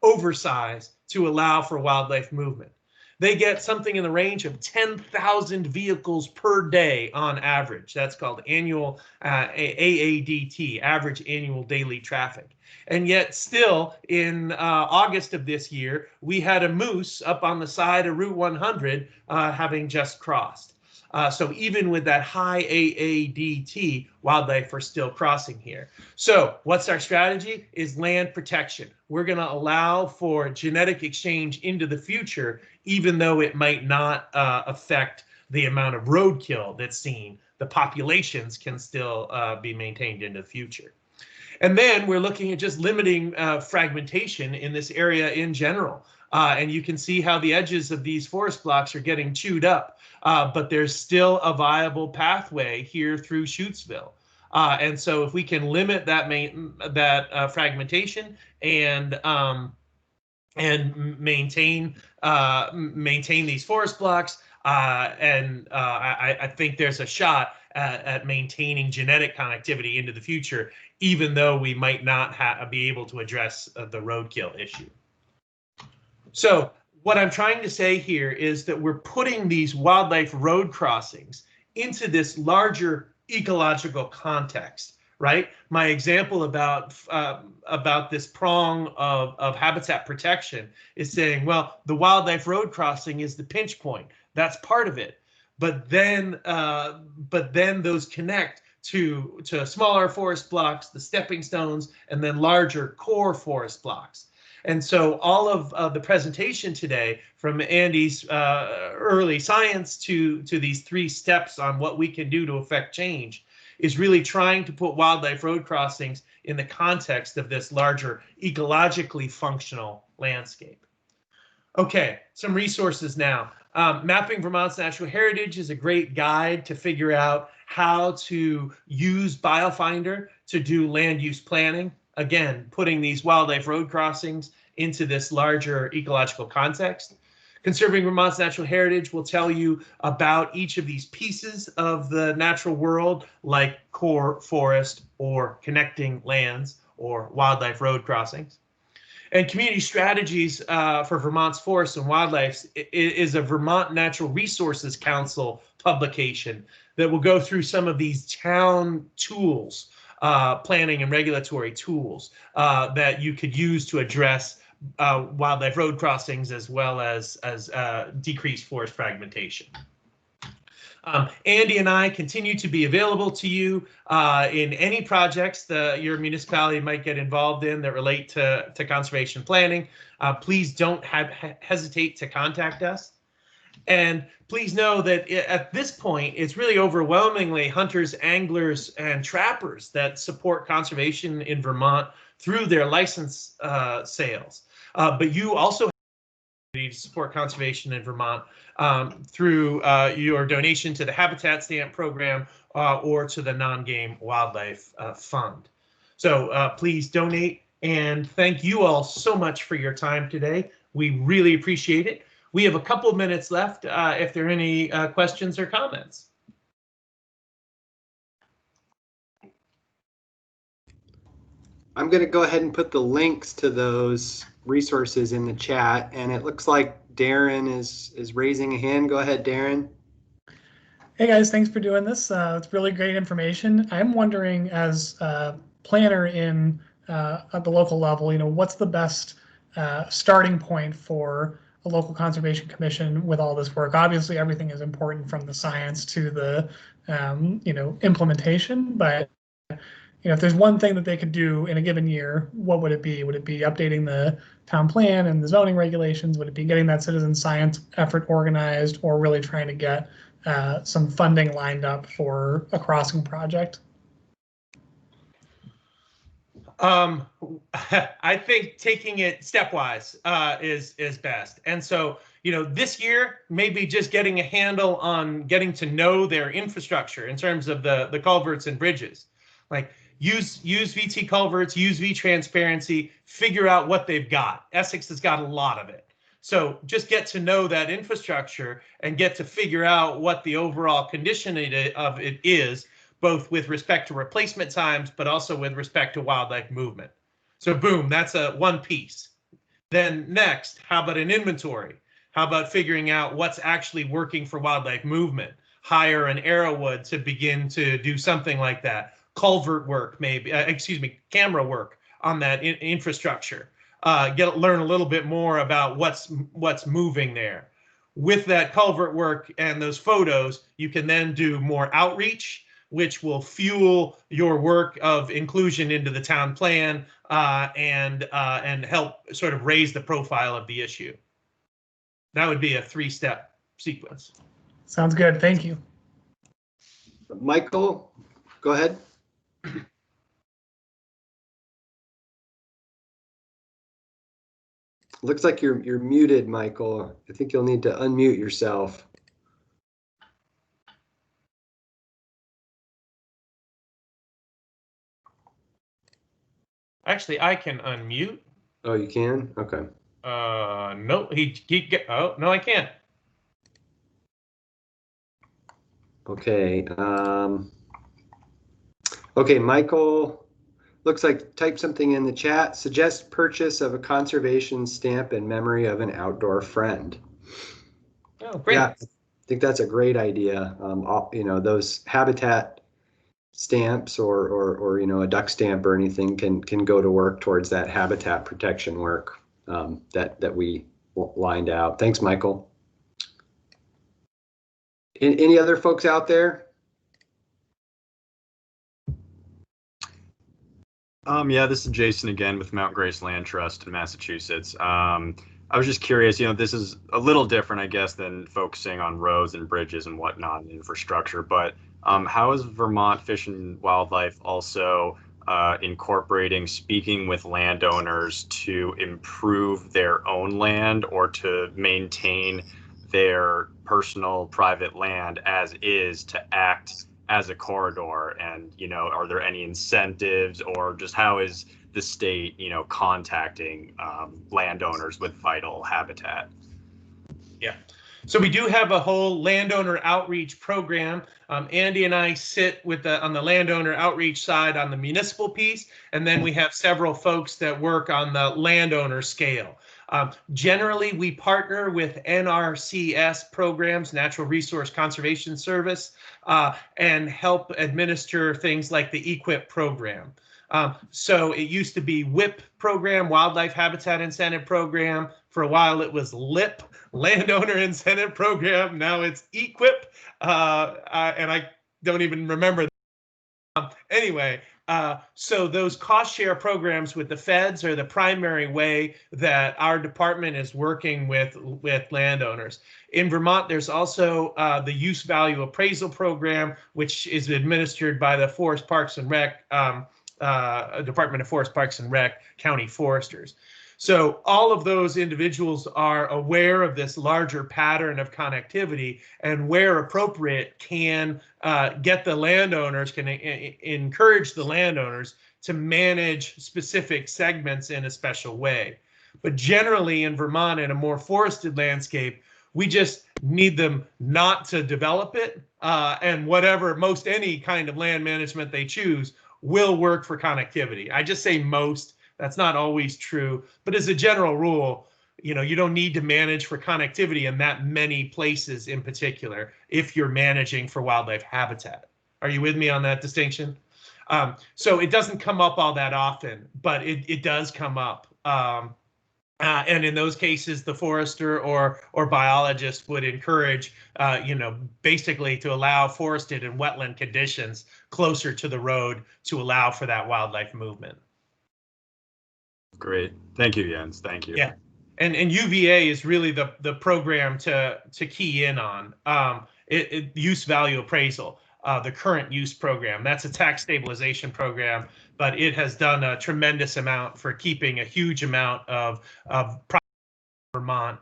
oversize to allow for wildlife movement. They get something in the range of 10,000 vehicles per day on average. That's called annual AADT, average annual daily traffic. And yet still in August of this year, we had a moose up on the side of Route 100 having just crossed. So even with that high AADT, wildlife are still crossing here. So what's our strategy? Is land protection. We're going to allow for genetic exchange into the future, even though it might not affect the amount of roadkill that's seen. The populations can still be maintained into the future. And then we're looking at just limiting fragmentation in this area in general. And you can see how the edges of these forest blocks are getting chewed up, but there's still a viable pathway here through Shutesville. And so if we can limit that fragmentation and maintain these forest blocks, I think there's a shot at maintaining genetic connectivity into the future, even though we might not be able to address the roadkill issue. So what I'm trying to say here is that we're putting these wildlife road crossings into this larger ecological context, right? My example about this prong of habitat protection is saying, well, the wildlife road crossing is the pinch point. That's part of it. But then those connect to smaller forest blocks, the stepping stones, and then larger core forest blocks. And so all of the presentation today, from Andy's early science to these 3 steps on what we can do to affect change, is really trying to put wildlife road crossings in the context of this larger ecologically functional landscape. Okay, some resources now. Mapping Vermont's Natural Heritage is a great guide to figure out how to use BioFinder to do land use planning. Again, putting these wildlife road crossings into this larger ecological context. Conserving Vermont's Natural Heritage will tell you about each of these pieces of the natural world, like core forest or connecting lands or wildlife road crossings. And Community Strategies for Vermont's Forests and Wildlife is a Vermont Natural Resources Council publication that will go through some of these town tools, planning and regulatory tools that you could use to address wildlife road crossings as well as decreased forest fragmentation. Andy and I continue to be available to you in any projects that your municipality might get involved in that relate to conservation planning. Please don't hesitate to contact us. And please know that at this point, it's really overwhelmingly hunters, anglers, and trappers that support conservation in Vermont through their license sales. But you also have to support conservation in Vermont through your donation to the Habitat Stamp Program or to the Non-Game Wildlife Fund. So please donate, and thank you all so much for your time today. We really appreciate it. We have a couple minutes left if there are any questions or comments. I'm going to go ahead and put the links to those resources in the chat, and it looks like Darren is raising a hand. Go ahead, Darren. Hey guys, thanks for doing this. It's really great information. I'm wondering, as a planner at the local level, what's the best starting point for a local conservation commission with all this work? Obviously, everything is important, from the science to the implementation, but if there's one thing that they could do in a given year, what would it be? Would it be updating the town plan and the zoning regulations? Would it be getting that citizen science effort organized, or really trying to get some funding lined up for a crossing project? I think taking it stepwise is best. And so, this year, maybe just getting a handle on getting to know their infrastructure in terms of the culverts and bridges. Like, use VT culverts, use V-transparency, figure out what they've got. Essex has got a lot of it. So just get to know that infrastructure and get to figure out what the overall condition of it is, both with respect to replacement times, but also with respect to wildlife movement. So boom, that's one piece. Then next, how about an inventory? How about figuring out what's actually working for wildlife movement? Hire an Arrowwood to begin to do something like that. Culvert work, maybe, camera work on that infrastructure. Learn a little bit more about what's moving there. With that culvert work and those photos, you can then do more outreach, which will fuel your work of inclusion into the town plan and help sort of raise the profile of the issue. That would be a 3-step sequence. Sounds good. Thank you. Michael, go ahead. Looks like you're muted, Michael. I think you'll need to unmute yourself. Actually, I can unmute. Oh, you can? Okay. No, oh, no, I can't. Okay. Okay, Michael, looks like type something in the chat. Suggest purchase of a conservation stamp in memory of an outdoor friend. Oh, great. Yeah, I think that's a great idea. You know, those habitat stamps or you know, a duck stamp or anything can go to work towards that habitat protection work that we lined out. Thanks, Michael. Any other folks out there? Yeah, this is Jason again with Mount Grace Land Trust in Massachusetts. I was just curious, you know, this is a little different, I guess, than focusing on roads and bridges and whatnot and infrastructure, but how is Vermont Fish and Wildlife also incorporating speaking with landowners to improve their own land or to maintain their personal private land as is to act as a corridor? And, you know, are there any incentives, or just how is the state, you know, contacting landowners with vital habitat? Yeah. So we do have a whole landowner outreach program. Andy and I sit with on the landowner outreach side on the municipal piece, and then we have several folks that work on the landowner scale. Generally, we partner with NRCS programs, Natural Resource Conservation Service, and help administer things like the EQIP program. So it used to be WIP program, Wildlife Habitat Incentive Program. For a while, it was LIP, Landowner Incentive Program. Now it's EQIP, and I don't even remember. Anyway, so those cost share programs with the feds are the primary way that our department is working with landowners. In Vermont, there's also the use value appraisal program, which is administered by the Forest Parks and Rec, Department of Forest Parks and Rec, county foresters. So all of those individuals are aware of this larger pattern of connectivity, and where appropriate can get the landowners, can encourage the landowners to manage specific segments in a special way. But generally in Vermont, in a more forested landscape, we just need them not to develop it, and whatever, most any kind of land management they choose will work for connectivity. I just say most. That's not always true, but as a general rule, you know, you don't need to manage for connectivity in that many places in particular if you're managing for wildlife habitat. Are you with me on that distinction? So it doesn't come up all that often, but it does come up. And in those cases, the forester or biologist would encourage, you know, basically to allow forested and wetland conditions closer to the road to allow for that wildlife movement. Great. Thank you, Jens. Thank you. Yeah. And UVA is really the program to key in on. Use value appraisal, the current use program. That's a tax stabilization program, but it has done a tremendous amount for keeping a huge amount of Vermont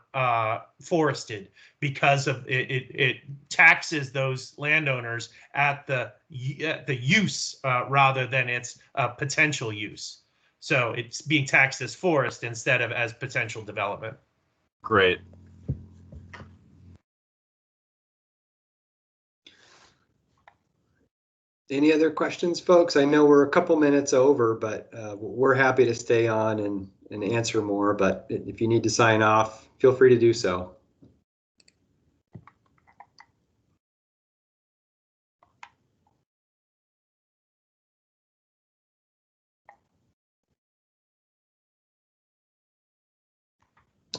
forested, because of it taxes those landowners at the use rather than its potential use. So it's being taxed as forest instead of as potential development. Great. Any other questions, folks? I know we're a couple minutes over, but we're happy to stay on and answer more. But if you need to sign off, feel free to do so.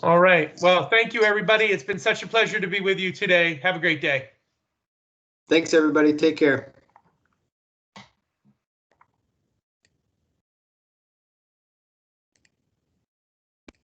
All right. Well, thank you, everybody. It's been such a pleasure to be with you today. Have a great day. Thanks, everybody. Take care.